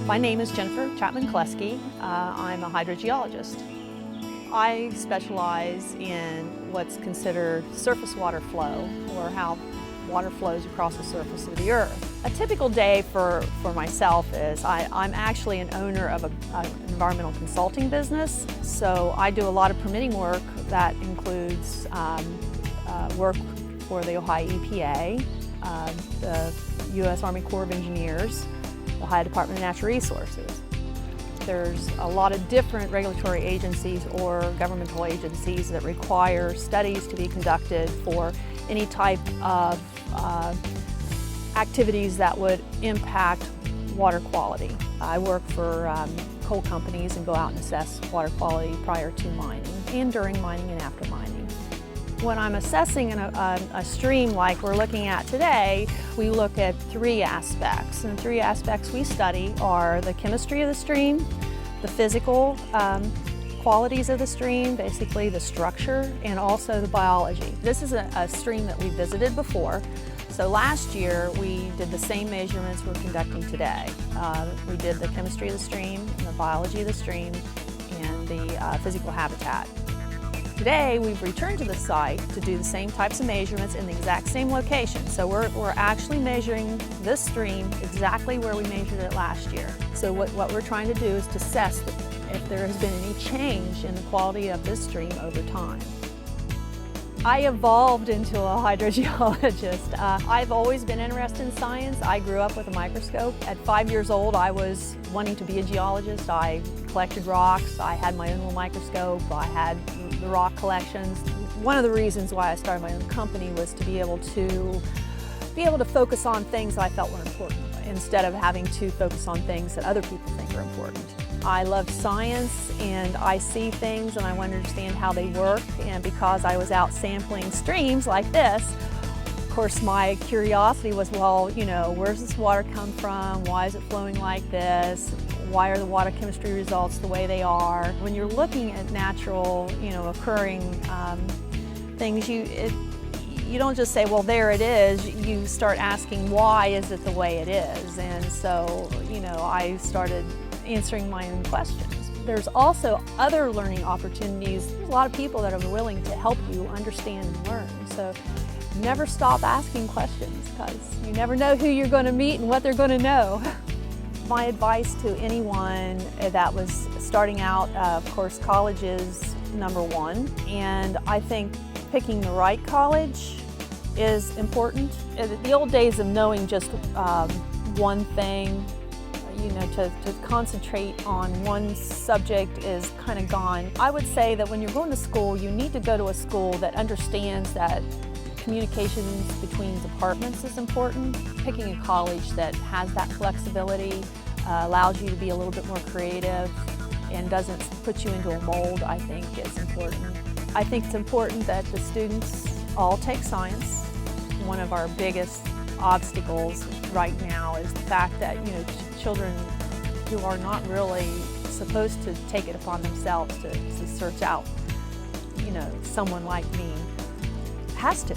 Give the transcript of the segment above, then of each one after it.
My name is Chapman Kleski. I'm a hydrogeologist. I specialize in what's considered surface water flow, or how water flows across the surface of the earth. A typical day for myself is I'm actually an owner of an environmental consulting business, so I do a lot of permitting work that includes work for the Ohio EPA, the U.S. Army Corps of Engineers, the Ohio Department of Natural Resources. There's a lot of different regulatory agencies or governmental agencies that require studies to be conducted for any type of activities that would impact water quality. I work for coal companies and go out and assess water quality prior to mining and during mining and after mining. When I'm assessing a stream like we're looking at today, we look at three aspects. And the three aspects we study are the chemistry of the stream, the physical qualities of the stream, basically the structure, and also the biology. This is a stream that we visited before. So last year we did the same measurements we're conducting today. We did the chemistry of the stream, and the biology of the stream, and the physical habitat. Today, we've returned to the site to do the same types of measurements in the exact same location. So we're actually measuring this stream exactly where we measured it last year. So what we're trying to do is to assess if there has been any change in the quality of this stream over time. I evolved into a hydrogeologist. I've always been interested in science. I grew up with a microscope. At 5 years old, I was wanting to be a geologist. I collected rocks. I had my own little microscope. I had the rock collections. One of the reasons why I started my own company was to be able to focus on things that I felt were important instead of having to focus on things that other people think are important. I love science, and I see things and I want to understand how they work, and because I was out sampling streams like this, of course my curiosity was, well, you know, where's this water come from? Why is it flowing like this? Why are the water chemistry results the way they are? When you're looking at natural, occurring things, you don't just say, well, there it is. You start asking, why is it the way it is? And so, I started answering my own questions. There's also other learning opportunities. There's a lot of people that are willing to help you understand and learn. So never stop asking questions, because you never know who you're going to meet and what they're going to know. My advice to anyone that was starting out, of course, college is number one. And I think picking the right college is important. The old days of knowing just one thing, to concentrate on one subject is kind of gone. I would say that when you're going to school, you need to go to a school that understands that communications between departments is important. Picking a college that has that flexibility allows you to be a little bit more creative and doesn't put you into a mold, I think is important. I think it's important that the students all take science. One of our biggest obstacles right now is the fact that children who are not really supposed to take it upon themselves to search out someone like me has to.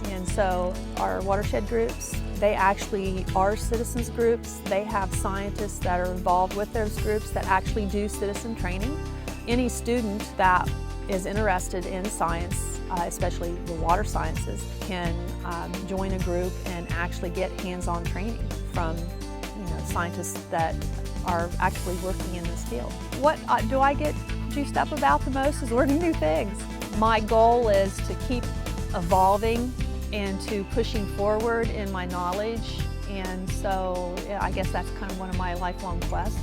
And so our watershed groups, they actually are citizens groups. They have scientists that are involved with those groups that actually do citizen training. Any student that is interested in science, especially the water sciences, can join a group and actually get hands-on training from scientists that are actually working in this field. What do I get juiced up about the most is learning new things. My goal is to keep evolving and to pushing forward in my knowledge, and so I guess that's kind of one of my lifelong quests.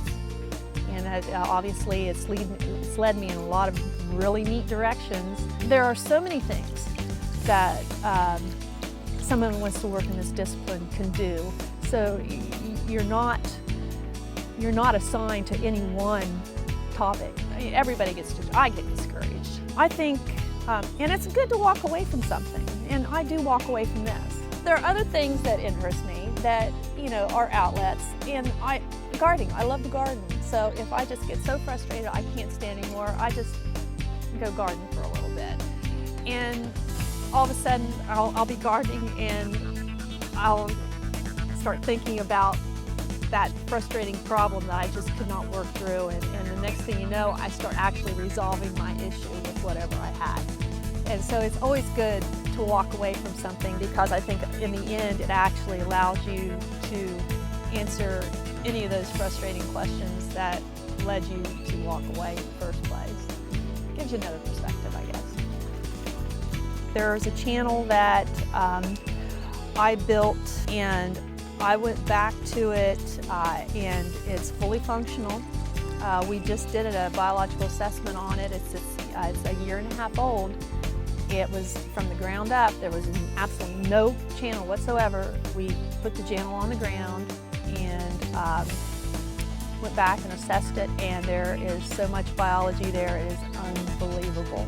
And obviously it's led me in a lot of really neat directions. There are so many things that someone who wants to work in this discipline can do. So you're not assigned to any one topic. Everybody I get discouraged. I think, and it's good to walk away from something, and I do walk away from this. There are other things that interest me that, are outlets, and gardening, I love to garden. So if I just get so frustrated I can't stand anymore, I just go garden for a little bit. And all of a sudden I'll be gardening and I'll start thinking about that frustrating problem that I just could not work through, and the next thing you know, I start actually resolving my issue with whatever I had. And so it's always good to walk away from something, because I think in the end it actually allows you to answer any of those frustrating questions that led you to walk away in the first place. Gives you another perspective, I guess. There's a channel that I built, and I went back to it, and it's fully functional. We just did a biological assessment on it. It's a year and a half old. It was from the ground up. There was absolutely no channel whatsoever. We put the channel on the ground and went back and assessed it, and there is so much biology there, it is unbelievable.